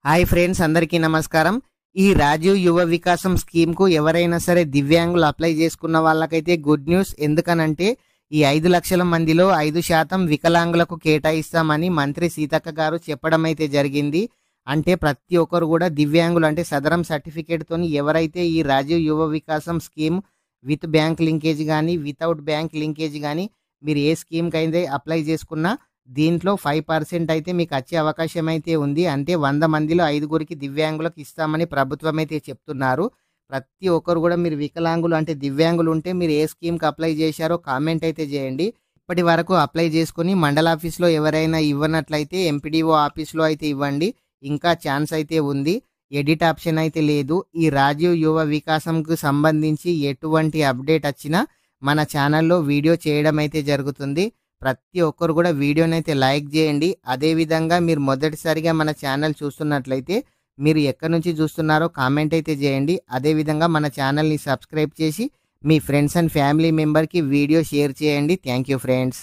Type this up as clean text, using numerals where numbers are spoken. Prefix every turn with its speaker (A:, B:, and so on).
A: Hi friends, అందరికీ నమస్కారం. ఈ రాజీవ్ యువ వికాసం స్కీమ్ కు ఎవరైనా సరే దివ్యాంగులు అప్లై చేసుకున్న వాళ్ళకైతే గుడ్ న్యూస్. ఎందుకనంటే ఈ 5 లక్షల మందిలో 5% వికలాంగులకు కేటాయిస్తామని మంత్రి సీతక్క గారు చెప్పడం అయితే జరిగింది. అంటే ప్రతి ఒక్కరు కూడా దివ్యాంగులు అంటే సదరం సర్టిఫికేట్ తోని ఎవరైతే ఈ రాజీవ్ యువ వికాసం స్కీమ్ విత్ బ్యాంక్ లింకేజ్ కానీ వితౌట్ బ్యాంక్ లింకేజ్ కానీ మీరు ఏ స్కీమ్కి అయితే అప్లై చేసుకున్నా దీంట్లో 5% అయితే మీకు వచ్చే అవకాశం అయితే ఉంది. అంటే 100 మందిలో 5గురికి దివ్యాంగులకు ఇస్తామని ప్రభుత్వం అయితే చెప్తున్నారు. ప్రతి ఒక్కరు కూడా మీరు వికలాంగులు అంటే దివ్యాంగులు ఉంటే మీరు ఏ స్కీమ్కి అప్లై చేశారో కామెంట్ అయితే చేయండి. ఇప్పటి వరకు అప్లై చేసుకుని మండల ఆఫీస్లో ఎవరైనా ఇవ్వనట్లయితే ఎంపీడీఓ ఆఫీస్లో అయితే ఇవ్వండి. ఇంకా ఛాన్స్ అయితే ఉంది. ఎడిట్ ఆప్షన్ అయితే లేదు. ఈ రాజీవ్ యువ వికాసంకు సంబంధించి ఎటువంటి అప్డేట్ వచ్చినా మన ఛానల్లో వీడియో చేయడం అయితే జరుగుతుంది. ప్రతి ఒక్కరు కూడా వీడియోని అయితే లైక్ చేయండి. అదేవిధంగా మీరు మొదటిసారిగా మన ఛానల్ చూస్తున్నట్లయితే మీరు ఎక్కడి నుంచి చూస్తున్నారో కామెంట్ అయితే చేయండి. అదేవిధంగా మన ఛానల్ని సబ్స్క్రైబ్ చేసి మీ ఫ్రెండ్స్ అండ్ ఫ్యామిలీ మెంబర్కి వీడియో షేర్ చేయండి. Thank you friends.